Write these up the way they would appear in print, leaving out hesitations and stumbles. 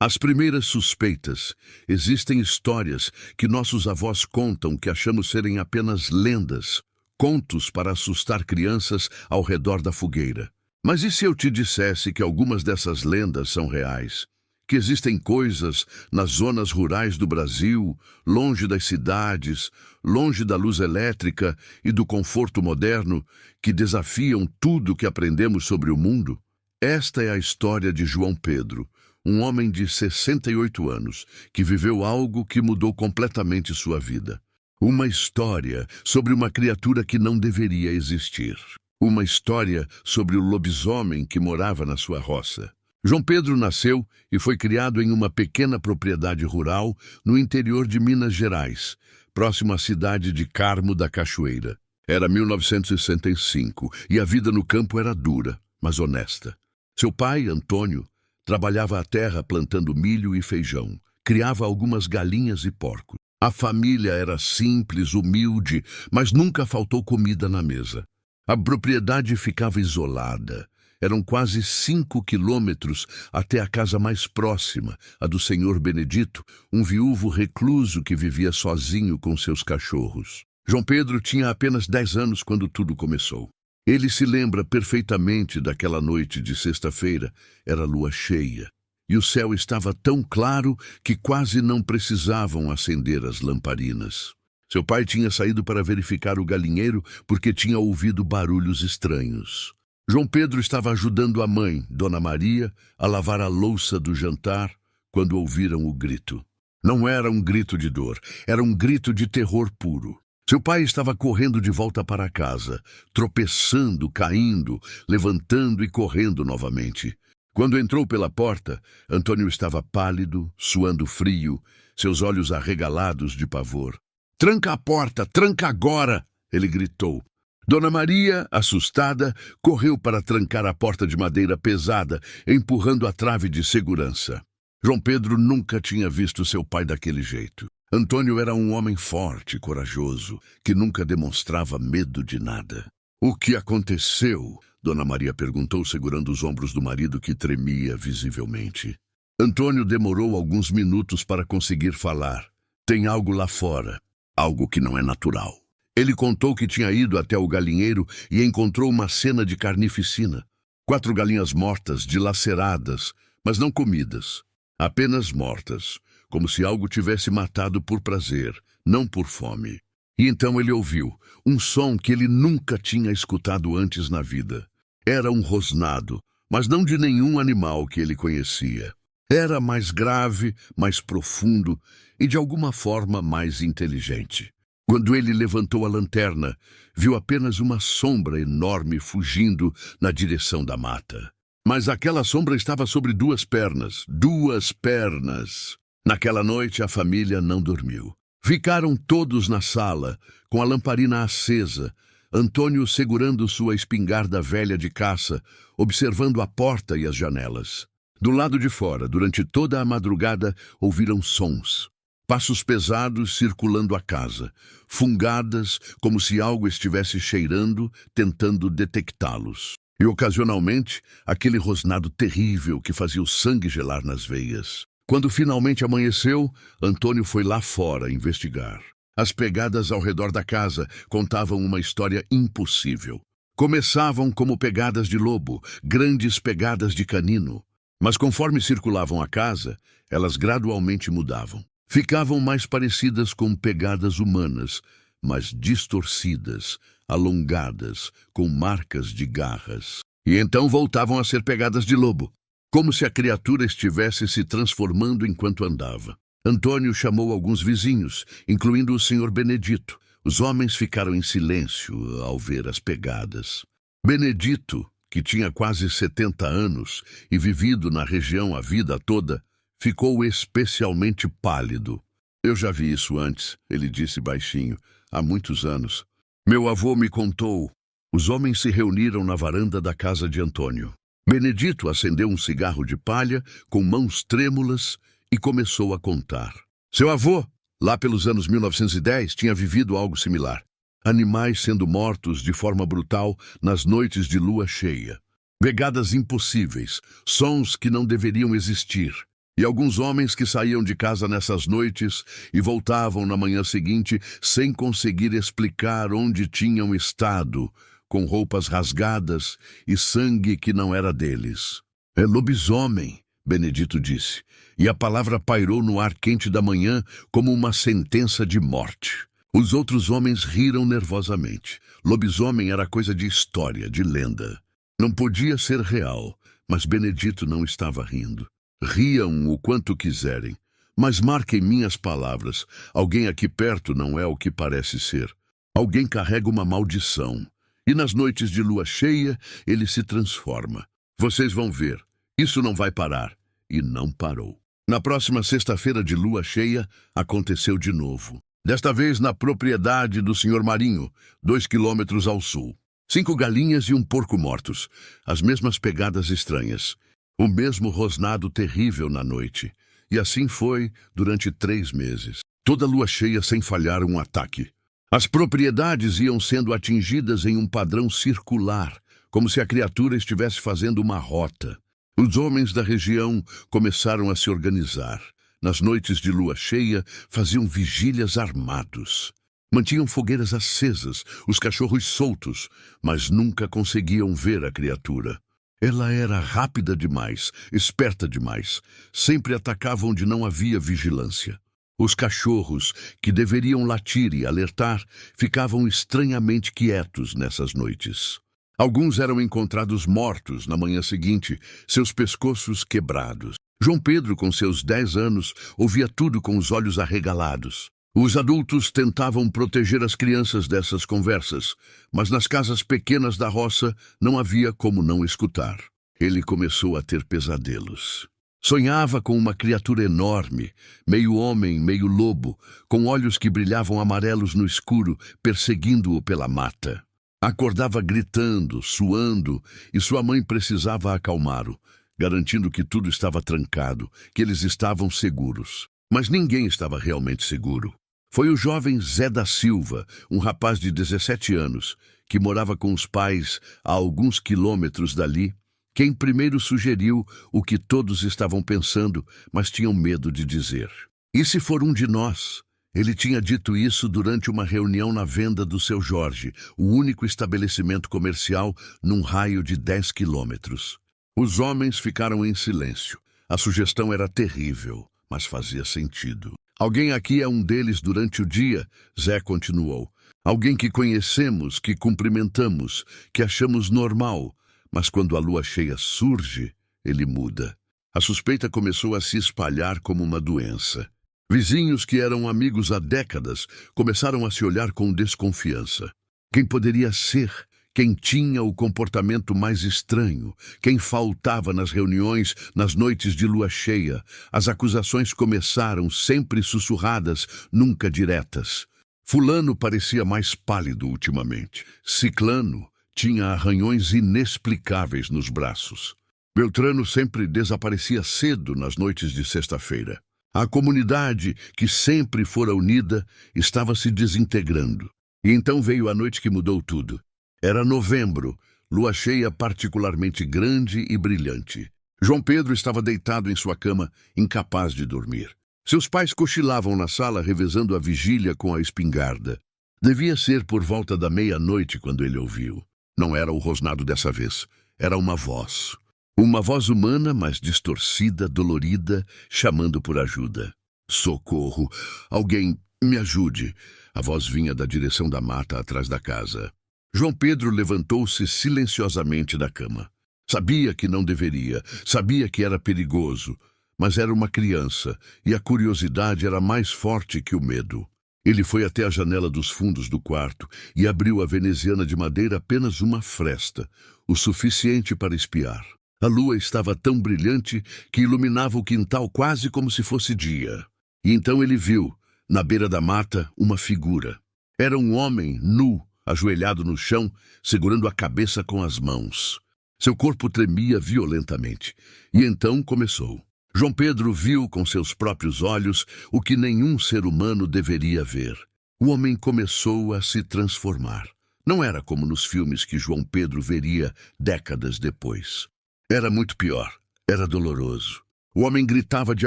As primeiras suspeitas. Existem histórias que nossos avós contam que achamos serem apenas lendas, contos para assustar crianças ao redor da fogueira. Mas e se eu te dissesse que algumas dessas lendas são reais? Que existem coisas nas zonas rurais do Brasil, longe das cidades, longe da luz elétrica e do conforto moderno, que desafiam tudo que aprendemos sobre o mundo? Esta é a história de João Pedro, um homem de 68 anos, que viveu algo que mudou completamente sua vida. Uma história sobre uma criatura que não deveria existir. Uma história sobre o lobisomem que morava na sua roça. João Pedro nasceu e foi criado em uma pequena propriedade rural no interior de Minas Gerais, próximo à cidade de Carmo da Cachoeira. Era 1965 e a vida no campo era dura, mas honesta. Seu pai, Antônio, trabalhava a terra plantando milho e feijão, criava algumas galinhas e porcos. A família era simples, humilde, mas nunca faltou comida na mesa. A propriedade ficava isolada. Eram quase 5 quilômetros até a casa mais próxima, a do senhor Benedito, um viúvo recluso que vivia sozinho com seus cachorros. João Pedro tinha apenas 10 anos quando tudo começou. Ele se lembra perfeitamente daquela noite de sexta-feira. Era lua cheia, e o céu estava tão claro que quase não precisavam acender as lamparinas. Seu pai tinha saído para verificar o galinheiro porque tinha ouvido barulhos estranhos. João Pedro estava ajudando a mãe, Dona Maria, a lavar a louça do jantar quando ouviram o grito. Não era um grito de dor, era um grito de terror puro. Seu pai estava correndo de volta para casa, tropeçando, caindo, levantando e correndo novamente. Quando entrou pela porta, Antônio estava pálido, suando frio, seus olhos arregalados de pavor. "Tranca a porta, tranca agora!" ele gritou. Dona Maria, assustada, correu para trancar a porta de madeira pesada, empurrando a trave de segurança. João Pedro nunca tinha visto seu pai daquele jeito. Antônio era um homem forte e corajoso, que nunca demonstrava medo de nada. "O que aconteceu?" Dona Maria perguntou, segurando os ombros do marido, que tremia visivelmente. Antônio demorou alguns minutos para conseguir falar. "Tem algo lá fora, algo que não é natural." Ele contou que tinha ido até o galinheiro e encontrou uma cena de carnificina. 4 galinhas mortas, dilaceradas, mas não comidas. Apenas mortas, como se algo tivesse matado por prazer, não por fome. E então ele ouviu um som que ele nunca tinha escutado antes na vida. Era um rosnado, mas não de nenhum animal que ele conhecia. Era mais grave, mais profundo e de alguma forma mais inteligente. Quando ele levantou a lanterna, viu apenas uma sombra enorme fugindo na direção da mata. Mas aquela sombra estava sobre 2 pernas. 2 pernas! Naquela noite, a família não dormiu. Ficaram todos na sala, com a lamparina acesa, Antônio segurando sua espingarda velha de caça, observando a porta e as janelas. Do lado de fora, durante toda a madrugada, ouviram sons. Passos pesados circulando a casa, fungadas como se algo estivesse cheirando, tentando detectá-los. E, ocasionalmente, aquele rosnado terrível que fazia o sangue gelar nas veias. Quando finalmente amanheceu, Antônio foi lá fora investigar. As pegadas ao redor da casa contavam uma história impossível. Começavam como pegadas de lobo, grandes pegadas de canino. Mas conforme circulavam a casa, elas gradualmente mudavam. Ficavam mais parecidas com pegadas humanas, mas distorcidas, alongadas, com marcas de garras. E então voltavam a ser pegadas de lobo, como se a criatura estivesse se transformando enquanto andava. Antônio chamou alguns vizinhos, incluindo o senhor Benedito. Os homens ficaram em silêncio ao ver as pegadas. Benedito, que tinha quase 70 anos e vivido na região a vida toda, ficou especialmente pálido. "Eu já vi isso antes", ele disse baixinho, "há muitos anos. Meu avô me contou." Os homens se reuniram na varanda da casa de Antônio. Benedito acendeu um cigarro de palha com mãos trêmulas e começou a contar. Seu avô, lá pelos anos 1910, tinha vivido algo similar. Animais sendo mortos de forma brutal nas noites de lua cheia. Pegadas impossíveis, sons que não deveriam existir. E alguns homens que saíam de casa nessas noites e voltavam na manhã seguinte sem conseguir explicar onde tinham estado, com roupas rasgadas e sangue que não era deles. É lobisomem, Benedito disse, e a palavra pairou no ar quente da manhã como uma sentença de morte. Os outros homens riram nervosamente. Lobisomem era coisa de história, de lenda. Não podia ser real, mas Benedito não estava rindo. Riam o quanto quiserem, mas marquem minhas palavras. Alguém aqui perto não é o que parece ser. Alguém carrega uma maldição. E nas noites de lua cheia, ele se transforma. Vocês vão ver. Isso não vai parar. E não parou. Na próxima sexta-feira de lua cheia, aconteceu de novo. Desta vez na propriedade do Sr. Marinho, 2 quilômetros ao sul. 5 galinhas e um porco mortos. As mesmas pegadas estranhas. O mesmo rosnado terrível na noite. E assim foi durante 3 meses. Toda lua cheia sem falhar um ataque. As propriedades iam sendo atingidas em um padrão circular, como se a criatura estivesse fazendo uma rota. Os homens da região começaram a se organizar. Nas noites de lua cheia, faziam vigílias armados. Mantinham fogueiras acesas, os cachorros soltos, mas nunca conseguiam ver a criatura. Ela era rápida demais, esperta demais. Sempre atacava onde não havia vigilância. Os cachorros, que deveriam latir e alertar, ficavam estranhamente quietos nessas noites. Alguns eram encontrados mortos na manhã seguinte, seus pescoços quebrados. João Pedro, com seus 10 anos, ouvia tudo com os olhos arregalados. Os adultos tentavam proteger as crianças dessas conversas, mas nas casas pequenas da roça não havia como não escutar. Ele começou a ter pesadelos. Sonhava com uma criatura enorme, meio homem, meio lobo, com olhos que brilhavam amarelos no escuro, perseguindo-o pela mata. Acordava gritando, suando, e sua mãe precisava acalmá-lo, garantindo que tudo estava trancado, que eles estavam seguros. Mas ninguém estava realmente seguro. Foi o jovem Zé da Silva, um rapaz de 17 anos, que morava com os pais a alguns quilômetros dali, quem primeiro sugeriu o que todos estavam pensando, mas tinham medo de dizer. E se for um de nós? Ele tinha dito isso durante uma reunião na venda do seu Jorge, o único estabelecimento comercial num raio de 10 quilômetros. Os homens ficaram em silêncio. A sugestão era terrível, mas fazia sentido. Alguém aqui é um deles durante o dia, Zé continuou. Alguém que conhecemos, que cumprimentamos, que achamos normal, mas quando a lua cheia surge, ele muda. A suspeita começou a se espalhar como uma doença. Vizinhos que eram amigos há décadas começaram a se olhar com desconfiança. Quem poderia ser? Quem tinha o comportamento mais estranho? Quem faltava nas reuniões, nas noites de lua cheia? As acusações começaram, sempre sussurradas, nunca diretas. Fulano parecia mais pálido ultimamente. Ciclano tinha arranhões inexplicáveis nos braços. Beltrano sempre desaparecia cedo nas noites de sexta-feira. A comunidade, que sempre fora unida, estava se desintegrando. E então veio a noite que mudou tudo. Era novembro, lua cheia particularmente grande e brilhante. João Pedro estava deitado em sua cama, incapaz de dormir. Seus pais cochilavam na sala, revezando a vigília com a espingarda. Devia ser por volta da meia-noite quando ele ouviu. Não era o rosnado dessa vez, era uma voz. Uma voz humana, mas distorcida, dolorida, chamando por ajuda. Socorro! Alguém me ajude! A voz vinha da direção da mata atrás da casa. João Pedro levantou-se silenciosamente da cama. Sabia que não deveria, sabia que era perigoso, mas era uma criança e a curiosidade era mais forte que o medo. Ele foi até a janela dos fundos do quarto e abriu a veneziana de madeira apenas uma fresta, o suficiente para espiar. A lua estava tão brilhante que iluminava o quintal quase como se fosse dia. E então ele viu, na beira da mata, uma figura. Era um homem nu, ajoelhado no chão, segurando a cabeça com as mãos. Seu corpo tremia violentamente. E então começou. João Pedro viu com seus próprios olhos o que nenhum ser humano deveria ver. O homem começou a se transformar. Não era como nos filmes que João Pedro veria décadas depois. Era muito pior. Era doloroso. O homem gritava de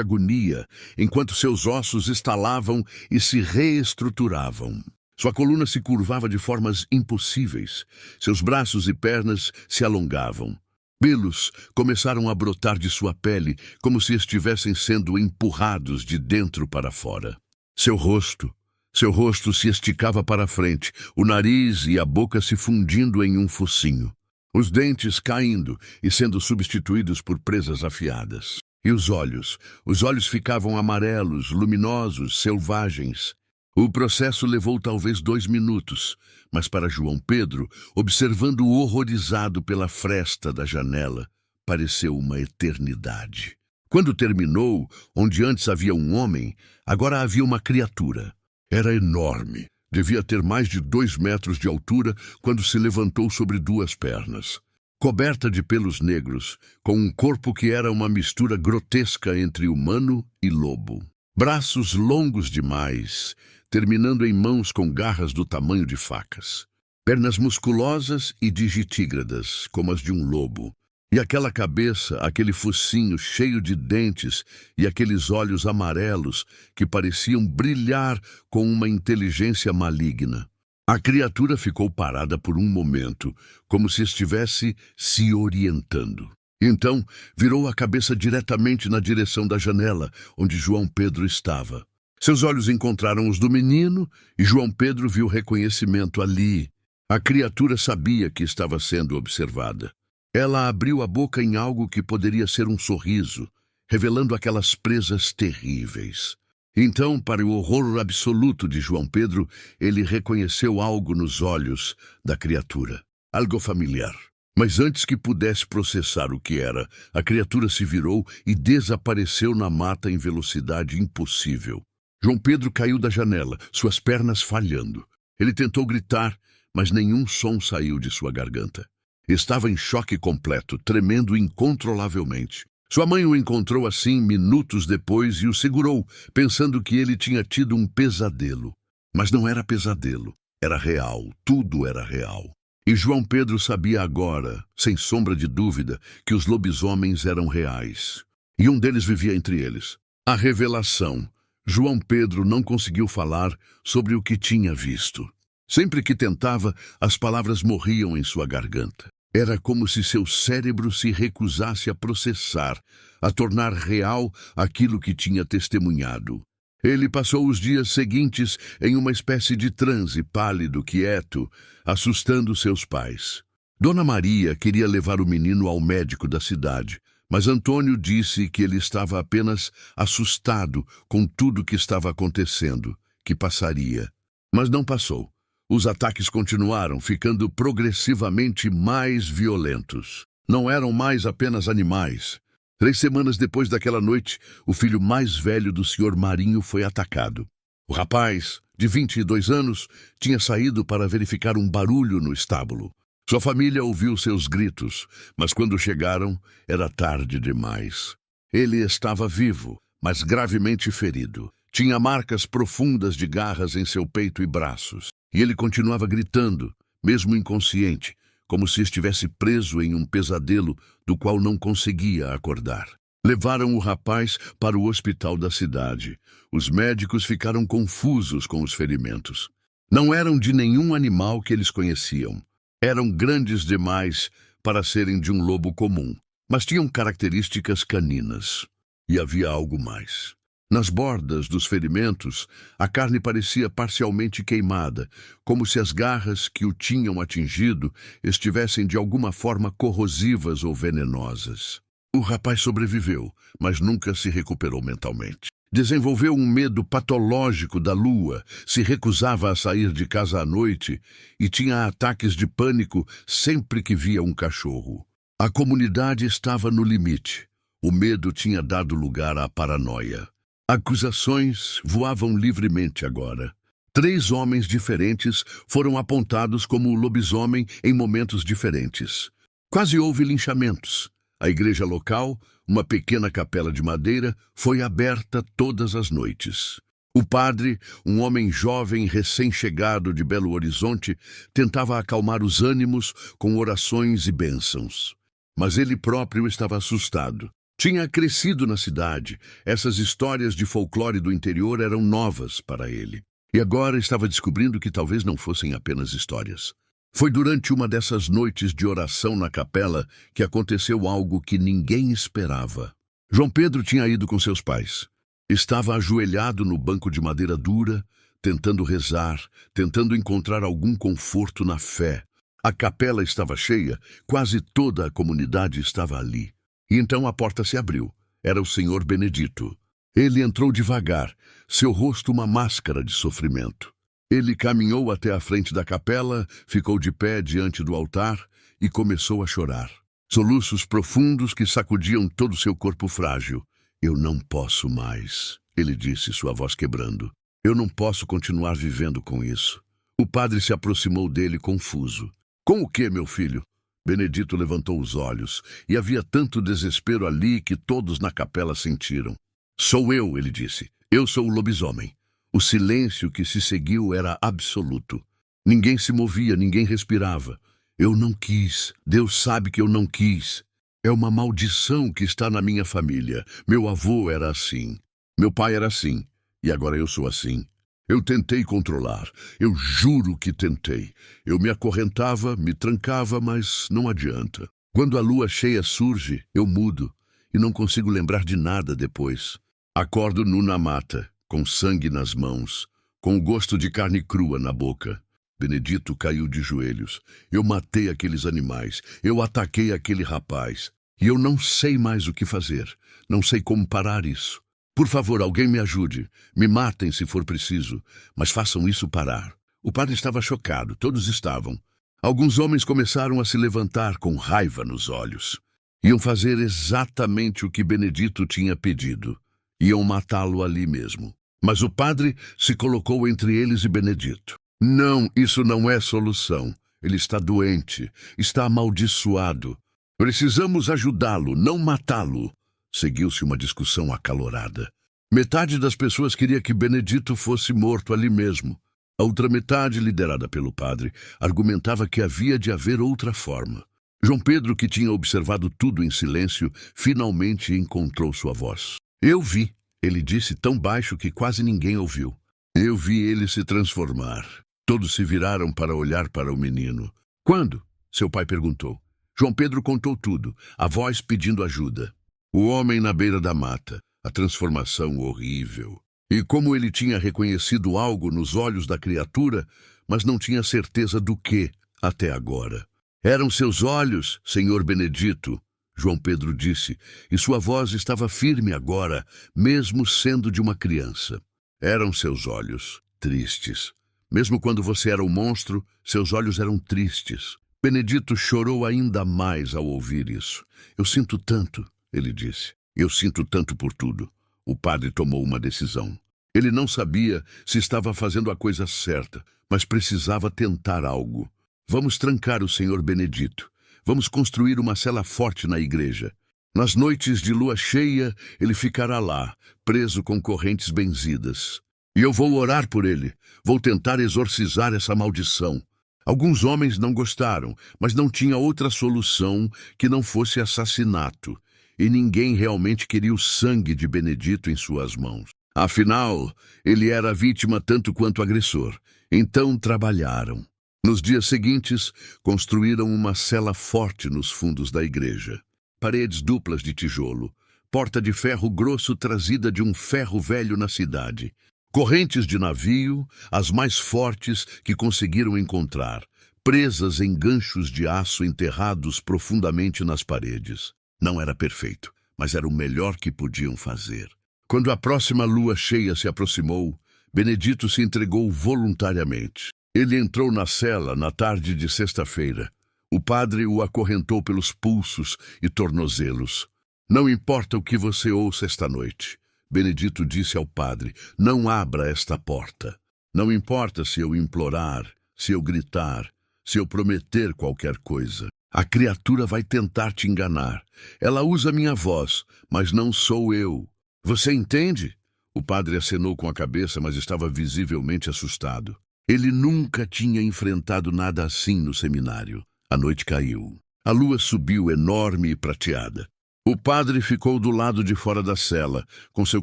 agonia, enquanto seus ossos estalavam e se reestruturavam. Sua coluna se curvava de formas impossíveis. Seus braços e pernas se alongavam. Pelos começaram a brotar de sua pele, como se estivessem sendo empurrados de dentro para fora. Seu rosto se esticava para a frente, o nariz e a boca se fundindo em um focinho. Os dentes caindo e sendo substituídos por presas afiadas. E os olhos ficavam amarelos, luminosos, selvagens. O processo levou talvez 2 minutos, mas para João Pedro, observando-o horrorizado pela fresta da janela, pareceu uma eternidade. Quando terminou, onde antes havia um homem, agora havia uma criatura. Era enorme. Devia ter mais de 2 metros de altura quando se levantou sobre 2 pernas. Coberta de pelos negros, com um corpo que era uma mistura grotesca entre humano e lobo. Braços longos demais, terminando em mãos com garras do tamanho de facas. Pernas musculosas e digitígradas, como as de um lobo. E aquela cabeça, aquele focinho cheio de dentes e aqueles olhos amarelos que pareciam brilhar com uma inteligência maligna. A criatura ficou parada por um momento, como se estivesse se orientando. Então, virou a cabeça diretamente na direção da janela, onde João Pedro estava. Seus olhos encontraram os do menino e João Pedro viu reconhecimento ali. A criatura sabia que estava sendo observada. Ela abriu a boca em algo que poderia ser um sorriso, revelando aquelas presas terríveis. Então, para o horror absoluto de João Pedro, ele reconheceu algo nos olhos da criatura. Algo familiar. Mas antes que pudesse processar o que era, a criatura se virou e desapareceu na mata em velocidade impossível. João Pedro caiu da janela, suas pernas falhando. Ele tentou gritar, mas nenhum som saiu de sua garganta. Estava em choque completo, tremendo incontrolavelmente. Sua mãe o encontrou assim minutos depois e o segurou, pensando que ele tinha tido um pesadelo. Mas não era pesadelo, era real, tudo era real. E João Pedro sabia agora, sem sombra de dúvida, que os lobisomens eram reais. E um deles vivia entre eles. A revelação. João Pedro não conseguiu falar sobre o que tinha visto. Sempre que tentava, as palavras morriam em sua garganta. Era como se seu cérebro se recusasse a processar, a tornar real aquilo que tinha testemunhado. Ele passou os dias seguintes em uma espécie de transe pálido, quieto, assustando seus pais. Dona Maria queria levar o menino ao médico da cidade, mas Antônio disse que ele estava apenas assustado com tudo que estava acontecendo, que passaria. Mas não passou. Os ataques continuaram, ficando progressivamente mais violentos. Não eram mais apenas animais. 3 semanas depois daquela noite, o filho mais velho do Sr. Marinho foi atacado. O rapaz, de 22 anos, tinha saído para verificar um barulho no estábulo. Sua família ouviu seus gritos, mas quando chegaram, era tarde demais. Ele estava vivo, mas gravemente ferido. Tinha marcas profundas de garras em seu peito e braços. E ele continuava gritando, mesmo inconsciente, como se estivesse preso em um pesadelo do qual não conseguia acordar. Levaram o rapaz para o hospital da cidade. Os médicos ficaram confusos com os ferimentos. Não eram de nenhum animal que eles conheciam. Eram grandes demais para serem de um lobo comum, mas tinham características caninas. E havia algo mais. Nas bordas dos ferimentos, a carne parecia parcialmente queimada, como se as garras que o tinham atingido estivessem de alguma forma corrosivas ou venenosas. O rapaz sobreviveu, mas nunca se recuperou mentalmente. Desenvolveu um medo patológico da lua, se recusava a sair de casa à noite e tinha ataques de pânico sempre que via um cachorro. A comunidade estava no limite. O medo tinha dado lugar à paranoia. Acusações voavam livremente agora. 3 homens diferentes foram apontados como lobisomem em momentos diferentes. Quase houve linchamentos. A igreja local, uma pequena capela de madeira, foi aberta todas as noites. O padre, um homem jovem recém-chegado de Belo Horizonte, tentava acalmar os ânimos com orações e bênçãos. Mas ele próprio estava assustado. Tinha crescido na cidade. Essas histórias de folclore do interior eram novas para ele. E agora estava descobrindo que talvez não fossem apenas histórias. Foi durante uma dessas noites de oração na capela que aconteceu algo que ninguém esperava. João Pedro tinha ido com seus pais. Estava ajoelhado no banco de madeira dura, tentando rezar, tentando encontrar algum conforto na fé. A capela estava cheia, quase toda a comunidade estava ali. E então a porta se abriu. Era o senhor Benedito. Ele entrou devagar, seu rosto uma máscara de sofrimento. Ele caminhou até a frente da capela, ficou de pé diante do altar e começou a chorar. Soluços profundos que sacudiam todo o seu corpo frágil. Eu não posso mais, ele disse, sua voz quebrando. Eu não posso continuar vivendo com isso. O padre se aproximou dele confuso. Com o quê, meu filho? Benedito levantou os olhos, e havia tanto desespero ali que todos na capela sentiram. Sou eu, ele disse. Eu sou o lobisomem. O silêncio que se seguiu era absoluto. Ninguém se movia, ninguém respirava. Eu não quis. Deus sabe que eu não quis. É uma maldição que está na minha família. Meu avô era assim. Meu pai era assim. E agora eu sou assim. Eu tentei controlar. Eu juro que tentei. Eu me acorrentava, me trancava, mas não adianta. Quando a lua cheia surge, eu mudo e não consigo lembrar de nada depois. Acordo nu na mata, com sangue nas mãos, com o gosto de carne crua na boca. Benedito caiu de joelhos. Eu matei aqueles animais. Eu ataquei aquele rapaz. E eu não sei mais o que fazer. Não sei como parar isso. Por favor, alguém me ajude. Me matem se for preciso, mas façam isso parar. O padre estava chocado, todos estavam. Alguns homens começaram a se levantar com raiva nos olhos. Iam fazer exatamente o que Benedito tinha pedido. Iam matá-lo ali mesmo. Mas o padre se colocou entre eles e Benedito. Não, isso não é solução. Ele está doente, está amaldiçoado. Precisamos ajudá-lo, não matá-lo. Seguiu-se uma discussão acalorada. Metade das pessoas queria que Benedito fosse morto ali mesmo. A outra metade, liderada pelo padre, argumentava que havia de haver outra forma. João Pedro, que tinha observado tudo em silêncio, finalmente encontrou sua voz. Eu vi, ele disse tão baixo que quase ninguém ouviu. Eu vi ele se transformar. Todos se viraram para olhar para o menino. Quando? Seu pai perguntou. João Pedro contou tudo, a voz pedindo ajuda. O homem na beira da mata, a transformação horrível. E como ele tinha reconhecido algo nos olhos da criatura, mas não tinha certeza do que até agora. Eram seus olhos, senhor Benedito, João Pedro disse, e sua voz estava firme agora, mesmo sendo de uma criança. Eram seus olhos, tristes. Mesmo quando você era um monstro, seus olhos eram tristes. Benedito chorou ainda mais ao ouvir isso. Eu sinto tanto, ele disse. Eu sinto tanto por tudo. O padre tomou uma decisão. Ele não sabia se estava fazendo a coisa certa, mas precisava tentar algo. Vamos trancar o senhor Benedito. Vamos construir uma cela forte na igreja. Nas noites de lua cheia, ele ficará lá, preso com correntes benzidas. E eu vou orar por ele. Vou tentar exorcizar essa maldição. Alguns homens não gostaram, mas não tinha outra solução que não fosse assassinato. E ninguém realmente queria o sangue de Benedito em suas mãos. Afinal, ele era vítima tanto quanto agressor. Então trabalharam. Nos dias seguintes, construíram uma cela forte nos fundos da igreja. Paredes duplas de tijolo, porta de ferro grosso trazida de um ferro velho na cidade. Correntes de navio, as mais fortes que conseguiram encontrar, presas em ganchos de aço enterrados profundamente nas paredes. Não era perfeito, mas era o melhor que podiam fazer. Quando a próxima lua cheia se aproximou, Benedito se entregou voluntariamente. Ele entrou na cela na tarde de sexta-feira. O padre o acorrentou pelos pulsos e tornozelos. Não importa o que você ouça esta noite. Benedito disse ao padre, não abra esta porta. Não importa se eu implorar, se eu gritar, se eu prometer qualquer coisa. A criatura vai tentar te enganar. Ela usa minha voz, mas não sou eu. Você entende? O padre acenou com a cabeça, mas estava visivelmente assustado. Ele nunca tinha enfrentado nada assim no seminário. A noite caiu. A lua subiu enorme e prateada. O padre ficou do lado de fora da cela, com seu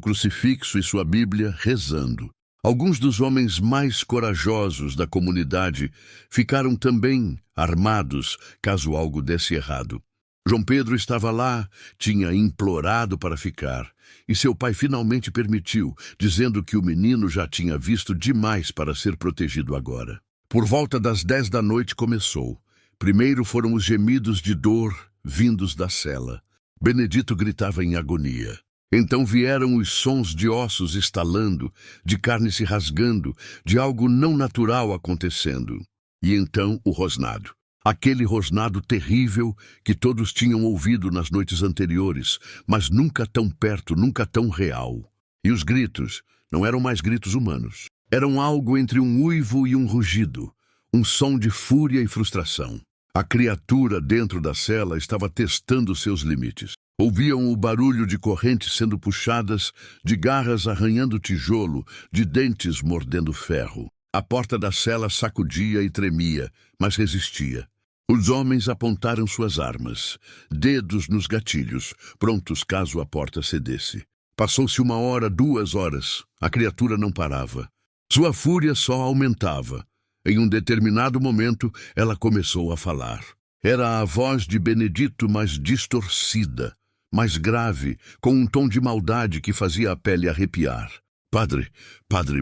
crucifixo e sua Bíblia, rezando. Alguns dos homens mais corajosos da comunidade ficaram também armados, caso algo desse errado. João Pedro estava lá, tinha implorado para ficar, e seu pai finalmente permitiu, dizendo que o menino já tinha visto demais para ser protegido agora. Por volta das 10 da noite começou. Primeiro foram os gemidos de dor vindos da cela. Benedito gritava em agonia. Então vieram os sons de ossos estalando, de carne se rasgando, de algo não natural acontecendo. E então o rosnado. Aquele rosnado terrível que todos tinham ouvido nas noites anteriores, mas nunca tão perto, nunca tão real. E os gritos não eram mais gritos humanos. Eram algo entre um uivo e um rugido, um som de fúria e frustração. A criatura dentro da cela estava testando seus limites. Ouviam o barulho de correntes sendo puxadas, de garras arranhando tijolo, de dentes mordendo ferro. A porta da cela sacudia e tremia, mas resistia. Os homens apontaram suas armas, dedos nos gatilhos, prontos caso a porta cedesse. Passou-se 1 hora, 2 horas. A criatura não parava. Sua fúria só aumentava. Em um determinado momento, ela começou a falar. Era a voz de Benedito, mais distorcida, mais grave, com um tom de maldade que fazia a pele arrepiar. Padre,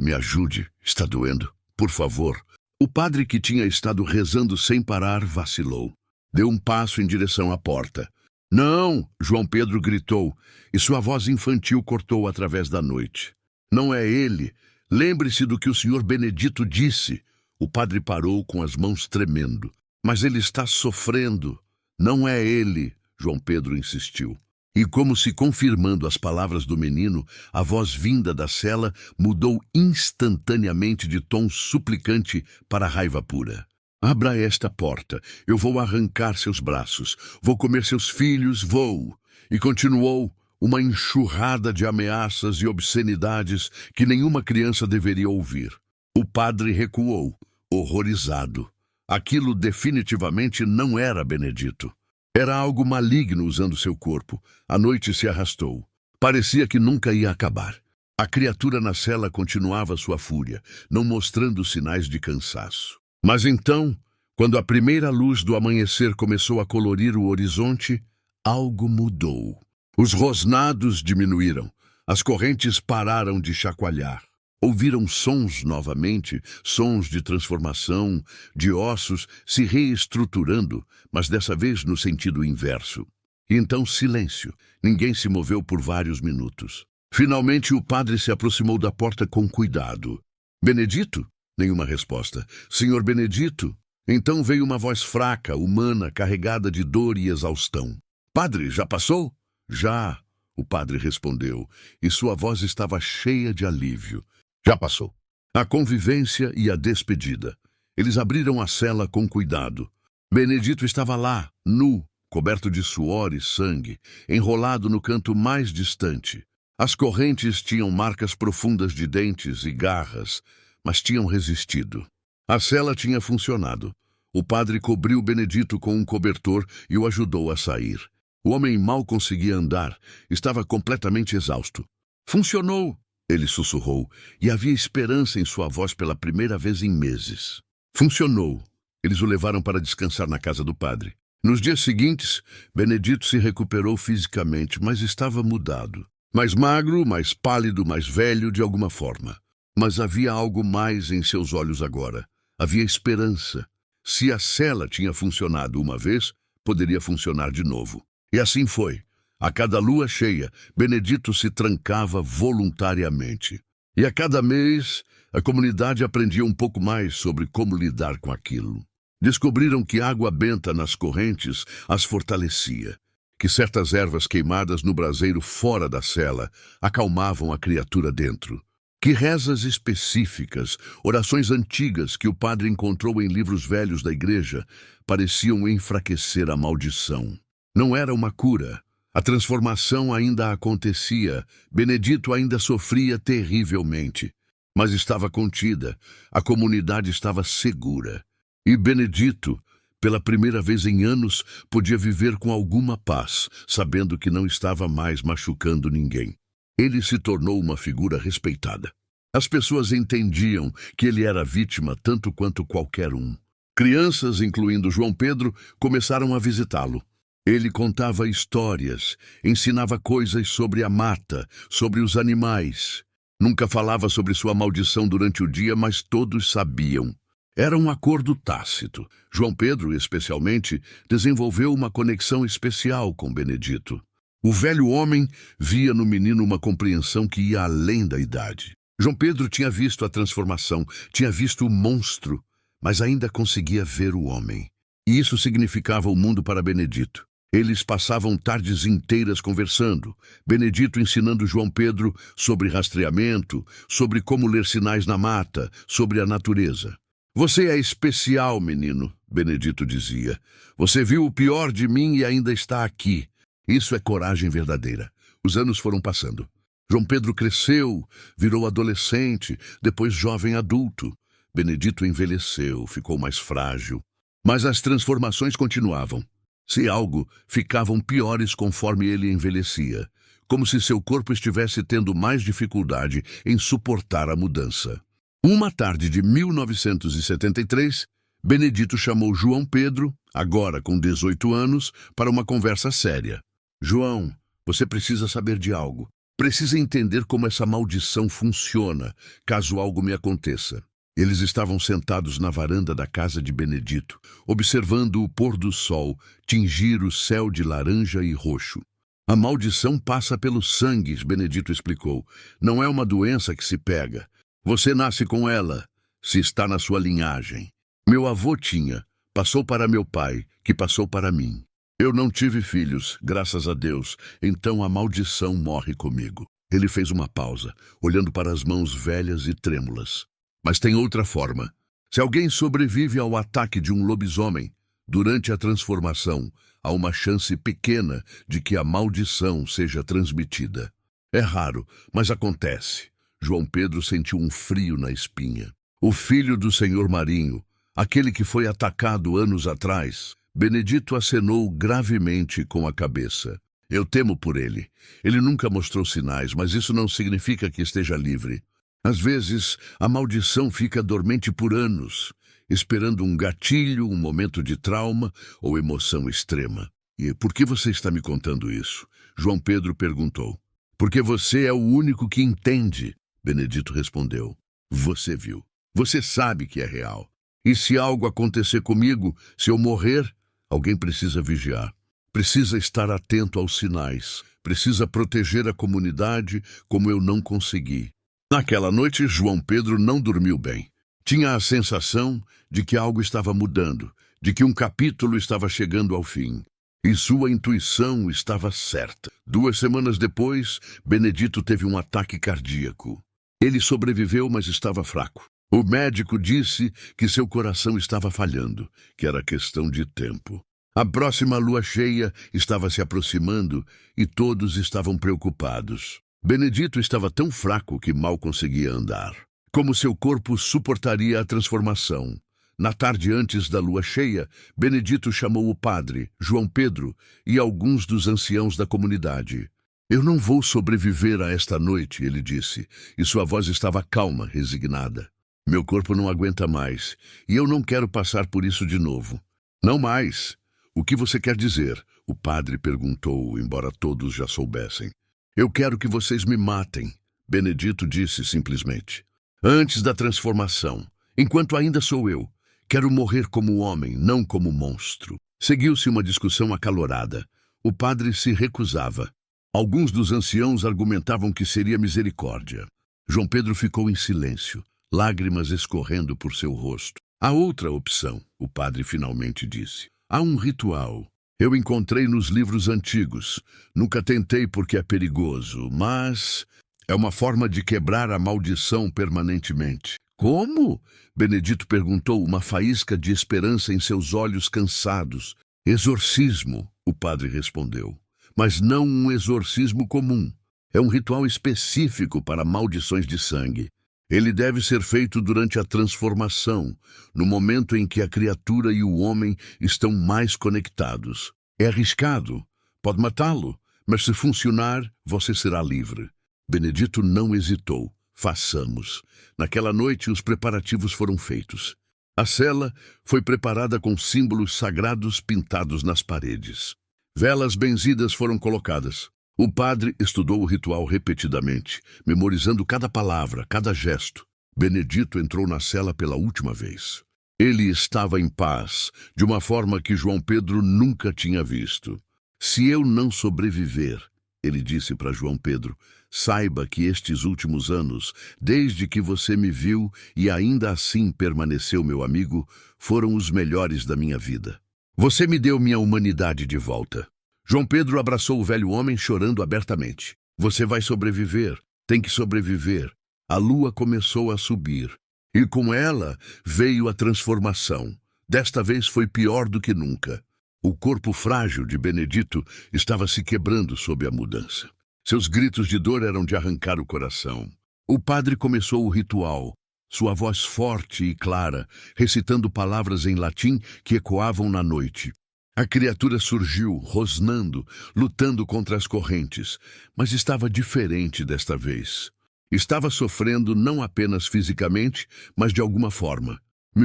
me ajude. Está doendo. Por favor. O padre, que tinha estado rezando sem parar, vacilou. Deu um passo em direção à porta. Não! João Pedro gritou, e sua voz infantil cortou através da noite. Não é ele. Lembre-se do que o senhor Benedito disse. O padre parou com as mãos tremendo. Mas ele está sofrendo. Não é ele, João Pedro insistiu. E como se confirmando as palavras do menino, a voz vinda da cela mudou instantaneamente de tom suplicante para raiva pura. Abra esta porta, eu vou arrancar seus braços, vou comer seus filhos, vou. E continuou uma enxurrada de ameaças e obscenidades que nenhuma criança deveria ouvir. O padre recuou, horrorizado. Aquilo definitivamente não era Benedito. Era algo maligno usando seu corpo. A noite se arrastou. Parecia que nunca ia acabar. A criatura na cela continuava sua fúria, não mostrando sinais de cansaço. Mas então, quando a primeira luz do amanhecer começou a colorir o horizonte, algo mudou. Os rosnados diminuíram. As correntes pararam de chacoalhar. Ouviram sons novamente, sons de transformação, de ossos se reestruturando, mas dessa vez no sentido inverso. E então silêncio. Ninguém se moveu por vários minutos. Finalmente o padre se aproximou da porta com cuidado. Benedito? Nenhuma resposta. Senhor Benedito? Então veio uma voz fraca, humana, carregada de dor e exaustão. Padre, já passou? Já, o padre respondeu, e sua voz estava cheia de alívio. Já passou. A convivência e a despedida. Eles abriram a cela com cuidado. Benedito estava lá, nu, coberto de suor e sangue, enrolado no canto mais distante. As correntes tinham marcas profundas de dentes e garras, mas tinham resistido. A cela tinha funcionado. O padre cobriu Benedito com um cobertor e o ajudou a sair. O homem mal conseguia andar, estava completamente exausto. Funcionou! Ele sussurrou, e havia esperança em sua voz pela primeira vez em meses. Funcionou. Eles o levaram para descansar na casa do padre. Nos dias seguintes, Benedito se recuperou fisicamente, mas estava mudado. Mais magro, mais pálido, mais velho de alguma forma. Mas havia algo mais em seus olhos agora. Havia esperança. Se a cela tinha funcionado uma vez, poderia funcionar de novo. E assim foi. A cada lua cheia, Benedito se trancava voluntariamente. E a cada mês, a comunidade aprendia um pouco mais sobre como lidar com aquilo. Descobriram que água benta nas correntes as fortalecia, que certas ervas queimadas no braseiro fora da cela acalmavam a criatura dentro, que rezas específicas, orações antigas que o padre encontrou em livros velhos da igreja, pareciam enfraquecer a maldição. Não era uma cura. A transformação ainda acontecia, Benedito ainda sofria terrivelmente, mas estava contida, a comunidade estava segura. E Benedito, Pela primeira vez em anos, podia viver com alguma paz, sabendo que não estava mais machucando ninguém. Ele se tornou uma figura respeitada. As pessoas entendiam que ele era vítima tanto quanto qualquer um. Crianças, incluindo João Pedro, começaram a visitá-lo. Ele contava histórias, ensinava coisas sobre a mata, sobre os animais. Nunca falava sobre sua maldição durante o dia, mas todos sabiam. Era um acordo tácito. João Pedro, especialmente, desenvolveu uma conexão especial com Benedito. O velho homem via no menino uma compreensão que ia além da idade. João Pedro tinha visto a transformação, tinha visto o monstro, mas ainda conseguia ver o homem. E isso significava o mundo para Benedito. Eles passavam tardes inteiras conversando, Benedito ensinando João Pedro sobre rastreamento, sobre como ler sinais na mata, sobre a natureza. Você é especial, menino, Benedito dizia. Você viu o pior de mim e ainda está aqui. Isso é coragem verdadeira. Os anos foram passando. João Pedro cresceu, virou adolescente, depois jovem adulto. Benedito envelheceu, ficou mais frágil. Mas as transformações continuavam. Se algo, ficavam piores conforme ele envelhecia, como se seu corpo estivesse tendo mais dificuldade em suportar a mudança. Uma tarde de 1973, Benedito chamou João Pedro, agora com 18 anos, para uma conversa séria. João, você precisa saber de algo. Precisa entender como essa maldição funciona, caso algo me aconteça. Eles estavam sentados na varanda da casa de Benedito, observando o pôr do sol tingir o céu de laranja e roxo. A maldição passa pelo sangue, Benedito explicou. Não é uma doença que se pega. Você nasce com ela, se está na sua linhagem. Meu avô tinha, passou para meu pai, que passou para mim. Eu não tive filhos, graças a Deus, então a maldição morre comigo. Ele fez uma pausa, olhando para as mãos velhas e trêmulas. Mas tem outra forma. Se alguém sobrevive ao ataque de um lobisomem, durante a transformação, há uma chance pequena de que a maldição seja transmitida. É raro, mas acontece. João Pedro sentiu um frio na espinha. O filho do senhor Marinho, aquele que foi atacado anos atrás, Benedito acenou gravemente com a cabeça. Eu temo por ele. Ele nunca mostrou sinais, mas isso não significa que esteja livre. Às vezes, a maldição fica dormente por anos, esperando um gatilho, um momento de trauma ou emoção extrema. E por que você está me contando isso? João Pedro perguntou. Porque você é o único que entende, Benedito respondeu. Você viu. Você sabe que é real. E se algo acontecer comigo, se eu morrer, alguém precisa vigiar. Precisa estar atento aos sinais. Precisa proteger a comunidade como eu não consegui. Naquela noite, João Pedro não dormiu bem. Tinha a sensação de que algo estava mudando, de que um capítulo estava chegando ao fim. E sua intuição estava certa. 2 semanas depois, Benedito teve um ataque cardíaco. Ele sobreviveu, mas estava fraco. O médico disse que seu coração estava falhando, que era questão de tempo. A próxima lua cheia estava se aproximando e todos estavam preocupados. Benedito estava tão fraco que mal conseguia andar. Como seu corpo suportaria a transformação? Na tarde antes da lua cheia, Benedito chamou o padre, João Pedro, e alguns dos anciãos da comunidade. Eu não vou sobreviver a esta noite, ele disse, e sua voz estava calma, resignada. Meu corpo não aguenta mais, e eu não quero passar por isso de novo. Não mais. O que você quer dizer? O padre perguntou, embora todos já soubessem. Eu quero que vocês me matem, Benedito disse simplesmente. Antes da transformação, enquanto ainda sou eu, quero morrer como homem, não como monstro. Seguiu-se uma discussão acalorada. O padre se recusava. Alguns dos anciãos argumentavam que seria misericórdia. João Pedro ficou em silêncio, lágrimas escorrendo por seu rosto. Há outra opção, o padre finalmente disse. Há um ritual. Eu encontrei nos livros antigos. Nunca tentei porque é perigoso, mas é uma forma de quebrar a maldição permanentemente. Como? Benedito perguntou, uma faísca de esperança em seus olhos cansados. Exorcismo, o padre respondeu. Mas não um exorcismo comum. É um ritual específico para maldições de sangue. Ele deve ser feito durante a transformação, no momento em que a criatura e o homem estão mais conectados. É arriscado, pode matá-lo, mas se funcionar, você será livre. Benedito não hesitou. Façamos. Naquela noite, os preparativos foram feitos. A cela foi preparada com símbolos sagrados pintados nas paredes. Velas benzidas foram colocadas. O padre estudou o ritual repetidamente, memorizando cada palavra, cada gesto. Benedito entrou na cela pela última vez. Ele estava em paz, de uma forma que João Pedro nunca tinha visto. Se eu não sobreviver, ele disse para João Pedro, saiba que estes últimos anos, desde que você me viu e ainda assim permaneceu meu amigo, foram os melhores da minha vida. Você me deu minha humanidade de volta. João Pedro abraçou o velho homem chorando abertamente. Você vai sobreviver, tem que sobreviver. A lua começou a subir. E com ela veio a transformação. Desta vez foi pior do que nunca. O corpo frágil de Benedito estava se quebrando sob a mudança. Seus gritos de dor eram de arrancar o coração. O padre começou o ritual, sua voz forte e clara, recitando palavras em latim que ecoavam na noite. A criatura surgiu, rosnando, lutando contra as correntes, mas estava diferente desta vez. Estava sofrendo não apenas fisicamente, mas de alguma forma.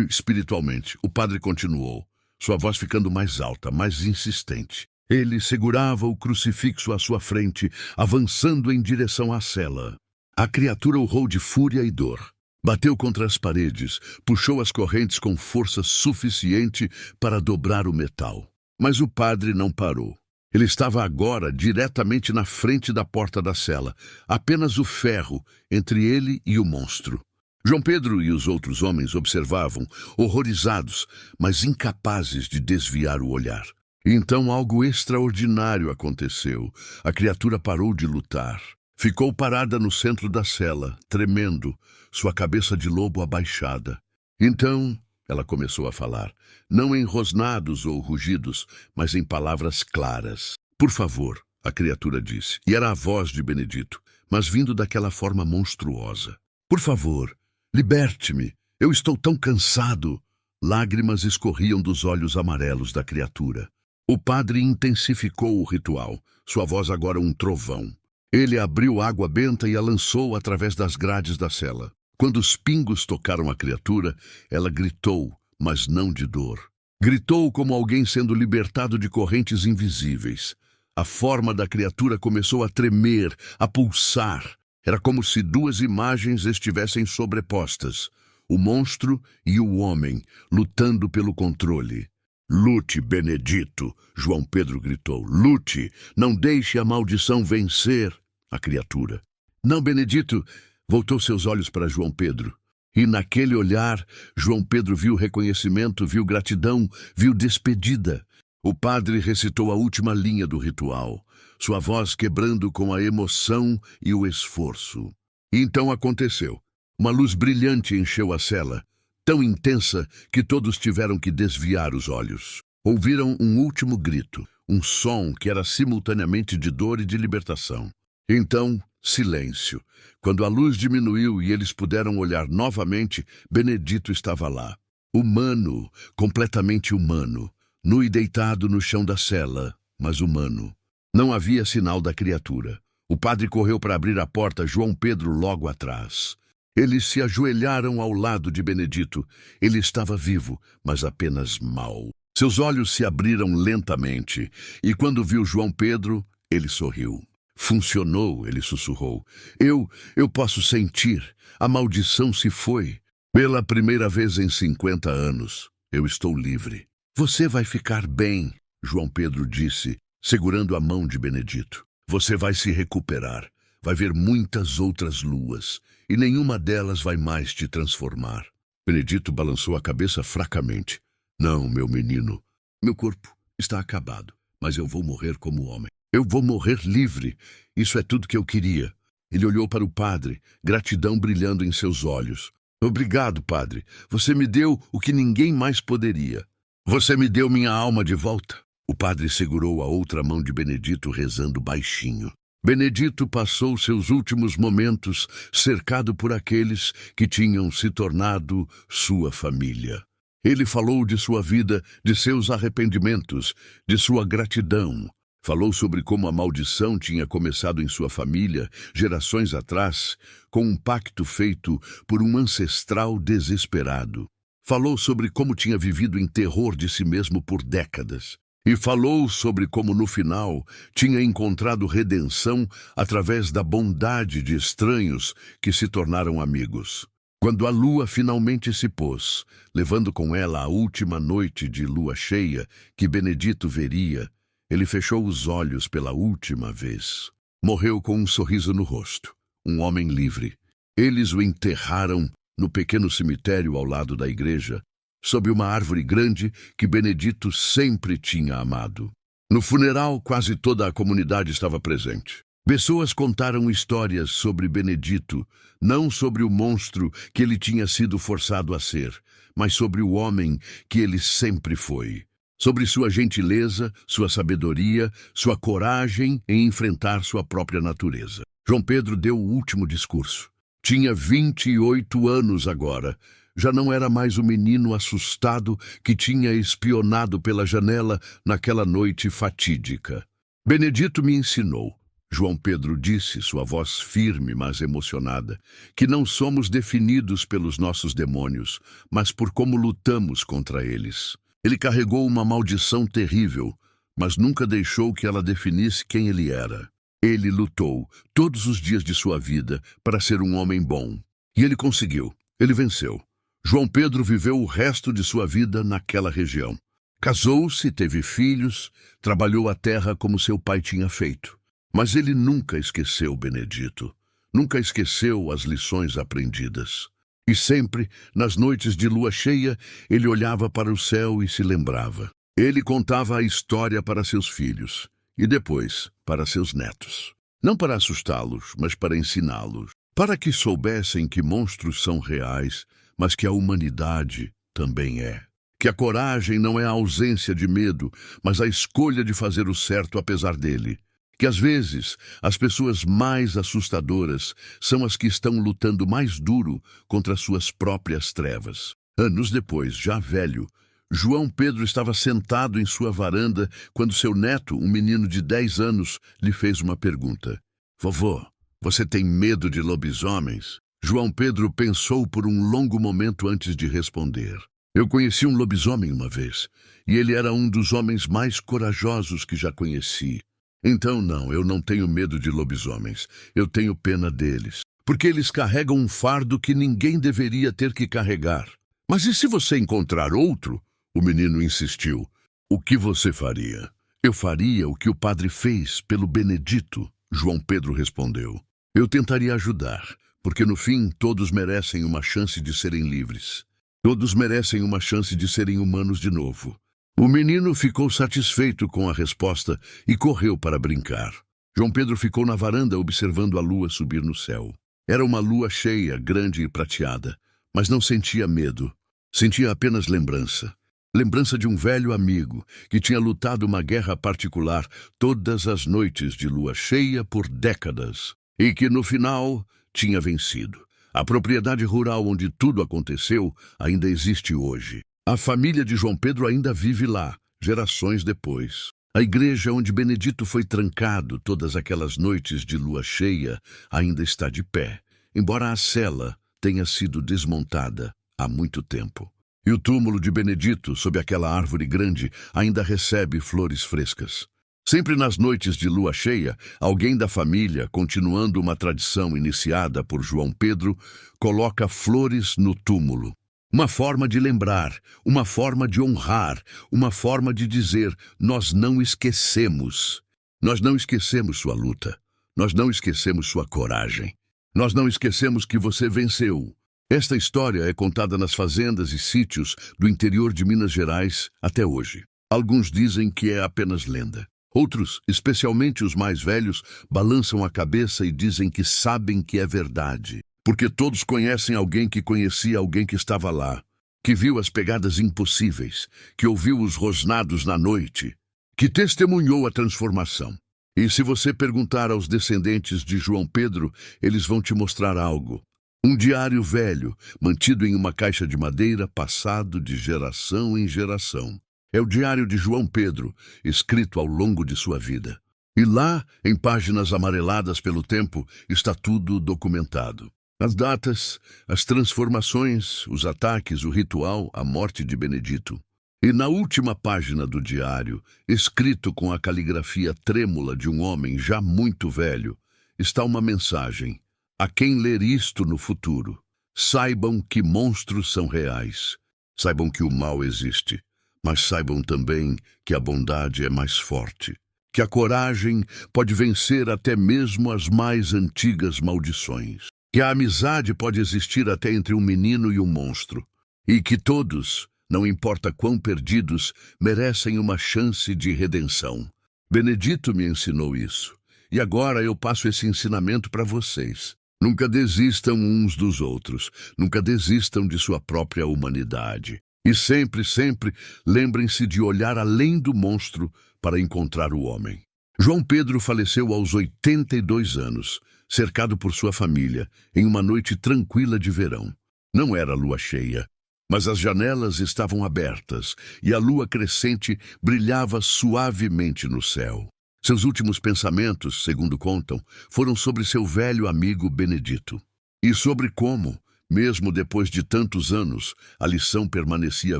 Espiritualmente, o padre continuou, sua voz ficando mais alta, mais insistente. Ele segurava o crucifixo à sua frente, avançando em direção à cela. A criatura urrou de fúria e dor. Bateu contra as paredes, puxou as correntes com força suficiente para dobrar o metal. Mas o padre não parou. Ele estava agora diretamente na frente da porta da cela, apenas o ferro entre ele e o monstro. João Pedro e os outros homens observavam, horrorizados, mas incapazes de desviar o olhar. Então algo extraordinário aconteceu. A criatura parou de lutar. Ficou parada no centro da cela, tremendo, sua cabeça de lobo abaixada. Então, ela começou a falar, não em rosnados ou rugidos, mas em palavras claras. Por favor, a criatura disse, e era a voz de Benedito, mas vindo daquela forma monstruosa. Por favor, liberte-me, eu estou tão cansado. Lágrimas escorriam dos olhos amarelos da criatura. O padre intensificou o ritual, sua voz agora um trovão. Ele abriu água benta e a lançou através das grades da cela. Quando os pingos tocaram a criatura, ela gritou, mas não de dor. Gritou como alguém sendo libertado de correntes invisíveis. A forma da criatura começou a tremer, a pulsar. Era como se duas imagens estivessem sobrepostas. O monstro e o homem, lutando pelo controle. Lute, Benedito, João Pedro gritou. Lute, não deixe a maldição vencer a criatura. Não, Benedito, voltou seus olhos para João Pedro. E naquele olhar, João Pedro viu reconhecimento, viu gratidão, viu despedida. O padre recitou a última linha do ritual, sua voz quebrando com a emoção e o esforço. E então aconteceu. Uma luz brilhante encheu a cela, tão intensa que todos tiveram que desviar os olhos. Ouviram um último grito, um som que era simultaneamente de dor e de libertação. Então, silêncio. Quando a luz diminuiu e eles puderam olhar novamente, Benedito estava lá. Humano, completamente humano, nu e deitado no chão da cela, mas humano. Não havia sinal da criatura. O padre correu para abrir a porta, João Pedro logo atrás. Eles se ajoelharam ao lado de Benedito. Ele estava vivo, mas apenas mau. Seus olhos se abriram lentamente, e quando viu João Pedro, ele sorriu. Funcionou, ele sussurrou. Eu posso sentir. A maldição se foi. Pela primeira vez em 50 anos, eu estou livre. Você vai ficar bem, João Pedro disse, segurando a mão de Benedito. Você vai se recuperar. Vai ver muitas outras luas, e nenhuma delas vai mais te transformar. Benedito balançou a cabeça fracamente. Não, meu menino. Meu corpo está acabado, mas eu vou morrer como homem. Eu vou morrer livre. Isso é tudo que eu queria. Ele olhou para o padre, gratidão brilhando em seus olhos. Obrigado, padre. Você me deu o que ninguém mais poderia. Você me deu minha alma de volta. O padre segurou a outra mão de Benedito, rezando baixinho. Benedito passou seus últimos momentos cercado por aqueles que tinham se tornado sua família. Ele falou de sua vida, de seus arrependimentos, de sua gratidão. Falou sobre como a maldição tinha começado em sua família, gerações atrás, com um pacto feito por um ancestral desesperado. Falou sobre como tinha vivido em terror de si mesmo por décadas. E falou sobre como, no final, tinha encontrado redenção através da bondade de estranhos que se tornaram amigos. Quando a lua finalmente se pôs, levando com ela a última noite de lua cheia que Benedito veria, ele fechou os olhos pela última vez. Morreu com um sorriso no rosto, um homem livre. Eles o enterraram no pequeno cemitério ao lado da igreja, sob uma árvore grande que Benedito sempre tinha amado. No funeral, quase toda a comunidade estava presente. Pessoas contaram histórias sobre Benedito, não sobre o monstro que ele tinha sido forçado a ser, mas sobre o homem que ele sempre foi. Sobre sua gentileza, sua sabedoria, sua coragem em enfrentar sua própria natureza. João Pedro deu o último discurso. Tinha 28 anos agora. Já não era mais o menino assustado que tinha espionado pela janela naquela noite fatídica. Benedito me ensinou, João Pedro disse, sua voz firme, mas emocionada, que não somos definidos pelos nossos demônios, mas por como lutamos contra eles. Ele carregou uma maldição terrível, mas nunca deixou que ela definisse quem ele era. Ele lutou todos os dias de sua vida para ser um homem bom. E ele conseguiu. Ele venceu. João Pedro viveu o resto de sua vida naquela região. Casou-se, teve filhos, trabalhou a terra como seu pai tinha feito. Mas ele nunca esqueceu Benedito. Nunca esqueceu as lições aprendidas. E sempre, nas noites de lua cheia, ele olhava para o céu e se lembrava. Ele contava a história para seus filhos e depois para seus netos. Não para assustá-los, mas para ensiná-los. Para que soubessem que monstros são reais, mas que a humanidade também é. Que a coragem não é a ausência de medo, mas a escolha de fazer o certo apesar dele. Que às vezes as pessoas mais assustadoras são as que estão lutando mais duro contra suas próprias trevas. Anos depois, já velho, João Pedro estava sentado em sua varanda quando seu neto, um menino de 10 anos, lhe fez uma pergunta. Vovô, você tem medo de lobisomens? João Pedro pensou por um longo momento antes de responder. Eu conheci um lobisomem uma vez, e ele era um dos homens mais corajosos que já conheci. Então não, eu não tenho medo de lobisomens. Eu tenho pena deles. Porque eles carregam um fardo que ninguém deveria ter que carregar. Mas e se você encontrar outro? O menino insistiu. O que você faria? Eu faria o que o padre fez pelo Benedito, João Pedro respondeu. Eu tentaria ajudar, porque no fim todos merecem uma chance de serem livres. Todos merecem uma chance de serem humanos de novo. O menino ficou satisfeito com a resposta e correu para brincar. João Pedro ficou na varanda observando a lua subir no céu. Era uma lua cheia, grande e prateada, mas não sentia medo. Sentia apenas lembrança. Lembrança de um velho amigo que tinha lutado uma guerra particular todas as noites de lua cheia por décadas e que, no final, tinha vencido. A propriedade rural onde tudo aconteceu ainda existe hoje. A família de João Pedro ainda vive lá, gerações depois. A igreja onde Benedito foi trancado todas aquelas noites de lua cheia ainda está de pé, embora a cela tenha sido desmontada há muito tempo. E o túmulo de Benedito, sob aquela árvore grande, ainda recebe flores frescas. Sempre nas noites de lua cheia, alguém da família, continuando uma tradição iniciada por João Pedro, coloca flores no túmulo. Uma forma de lembrar, uma forma de honrar, uma forma de dizer, nós não esquecemos. Nós não esquecemos sua luta. Nós não esquecemos sua coragem. Nós não esquecemos que você venceu. Esta história é contada nas fazendas e sítios do interior de Minas Gerais até hoje. Alguns dizem que é apenas lenda. Outros, especialmente os mais velhos, balançam a cabeça e dizem que sabem que é verdade. Porque todos conhecem alguém que conhecia alguém que estava lá, que viu as pegadas impossíveis, que ouviu os rosnados na noite, que testemunhou a transformação. E se você perguntar aos descendentes de João Pedro, eles vão te mostrar algo. Um diário velho, mantido em uma caixa de madeira, passado de geração em geração. É o diário de João Pedro, escrito ao longo de sua vida. E lá, em páginas amareladas pelo tempo, está tudo documentado. As datas, as transformações, os ataques, o ritual, a morte de Benedito. E na última página do diário, escrito com a caligrafia trêmula de um homem já muito velho, está uma mensagem. A quem ler isto no futuro, saibam que monstros são reais. Saibam que o mal existe, mas saibam também que a bondade é mais forte. Que a coragem pode vencer até mesmo as mais antigas maldições. Que a amizade pode existir até entre um menino e um monstro. E que todos, não importa quão perdidos, merecem uma chance de redenção. Benedito me ensinou isso. E agora eu passo esse ensinamento para vocês. Nunca desistam uns dos outros. Nunca desistam de sua própria humanidade. E sempre, sempre, lembrem-se de olhar além do monstro para encontrar o homem. João Pedro faleceu aos 82 anos, cercado por sua família, em uma noite tranquila de verão. Não era lua cheia, mas as janelas estavam abertas e a lua crescente brilhava suavemente no céu. Seus últimos pensamentos, segundo contam, foram sobre seu velho amigo Benedito. E sobre como, mesmo depois de tantos anos, a lição permanecia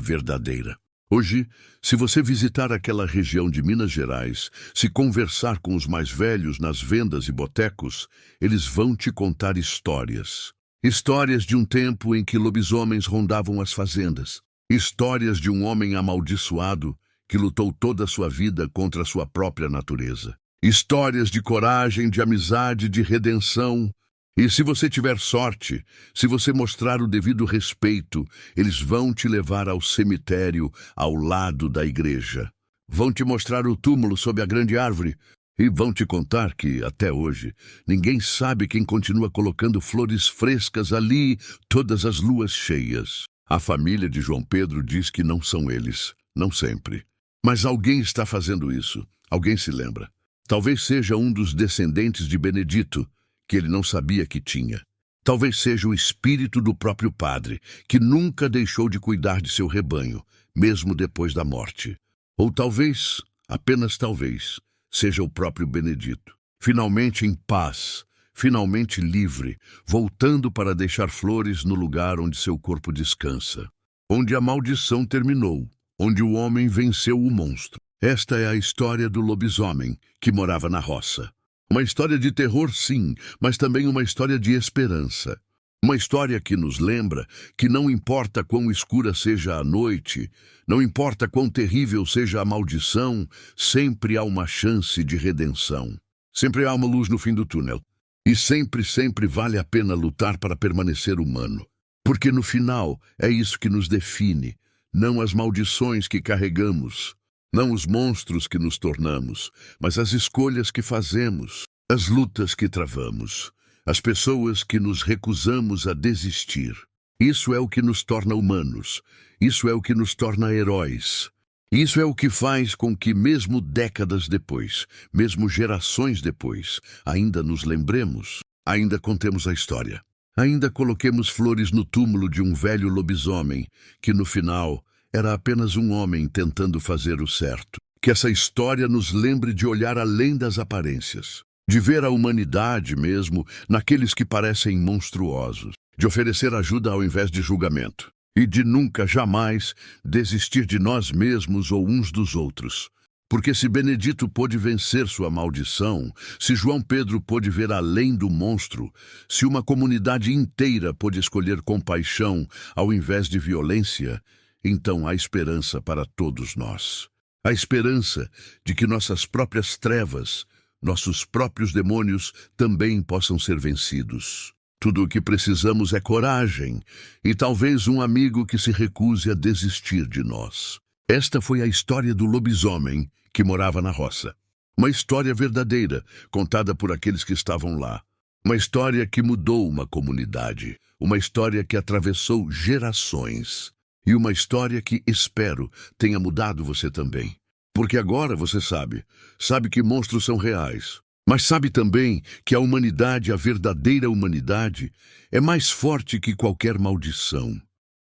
verdadeira. Hoje, se você visitar aquela região de Minas Gerais, se conversar com os mais velhos nas vendas e botecos, eles vão te contar histórias. Histórias de um tempo em que lobisomens rondavam as fazendas. Histórias de um homem amaldiçoado que lutou toda a sua vida contra a sua própria natureza. Histórias de coragem, de amizade, de redenção. E se você tiver sorte, se você mostrar o devido respeito, eles vão te levar ao cemitério ao lado da igreja. Vão te mostrar o túmulo sob a grande árvore e vão te contar que, até hoje, ninguém sabe quem continua colocando flores frescas ali todas as luas cheias. A família de João Pedro diz que não são eles, não sempre. Mas alguém está fazendo isso. Alguém se lembra. Talvez seja um dos descendentes de Benedito, que ele não sabia que tinha. Talvez seja o espírito do próprio padre, que nunca deixou de cuidar de seu rebanho, mesmo depois da morte. Ou talvez, apenas talvez, seja o próprio Benedito. Finalmente em paz, finalmente livre, voltando para deixar flores no lugar onde seu corpo descansa. Onde a maldição terminou. Onde o homem venceu o monstro. Esta é a história do lobisomem que morava na roça. Uma história de terror, sim, mas também uma história de esperança. Uma história que nos lembra que não importa quão escura seja a noite, não importa quão terrível seja a maldição, sempre há uma chance de redenção. Sempre há uma luz no fim do túnel. E sempre, sempre vale a pena lutar para permanecer humano. Porque no final é isso que nos define. Não as maldições que carregamos, não os monstros que nos tornamos, mas as escolhas que fazemos, as lutas que travamos, as pessoas que nos recusamos a desistir. Isso é o que nos torna humanos, isso é o que nos torna heróis. Isso é o que faz com que, mesmo décadas depois, mesmo gerações depois, ainda nos lembremos, ainda contemos a história. Ainda coloquemos flores no túmulo de um velho lobisomem, que no final era apenas um homem tentando fazer o certo. Que essa história nos lembre de olhar além das aparências, de ver a humanidade mesmo naqueles que parecem monstruosos, de oferecer ajuda ao invés de julgamento, e de nunca, jamais, desistir de nós mesmos ou uns dos outros. Porque se Benedito pôde vencer sua maldição, se João Pedro pôde ver além do monstro, se uma comunidade inteira pôde escolher compaixão ao invés de violência, então há esperança para todos nós. A esperança de que nossas próprias trevas, nossos próprios demônios também possam ser vencidos. Tudo o que precisamos é coragem e talvez um amigo que se recuse a desistir de nós. Esta foi a história do lobisomem que morava na roça. Uma história verdadeira, contada por aqueles que estavam lá. Uma história que mudou uma comunidade. Uma história que atravessou gerações. E uma história que, espero, tenha mudado você também. Porque agora você sabe que monstros são reais. Mas sabe também que a humanidade, a verdadeira humanidade, é mais forte que qualquer maldição.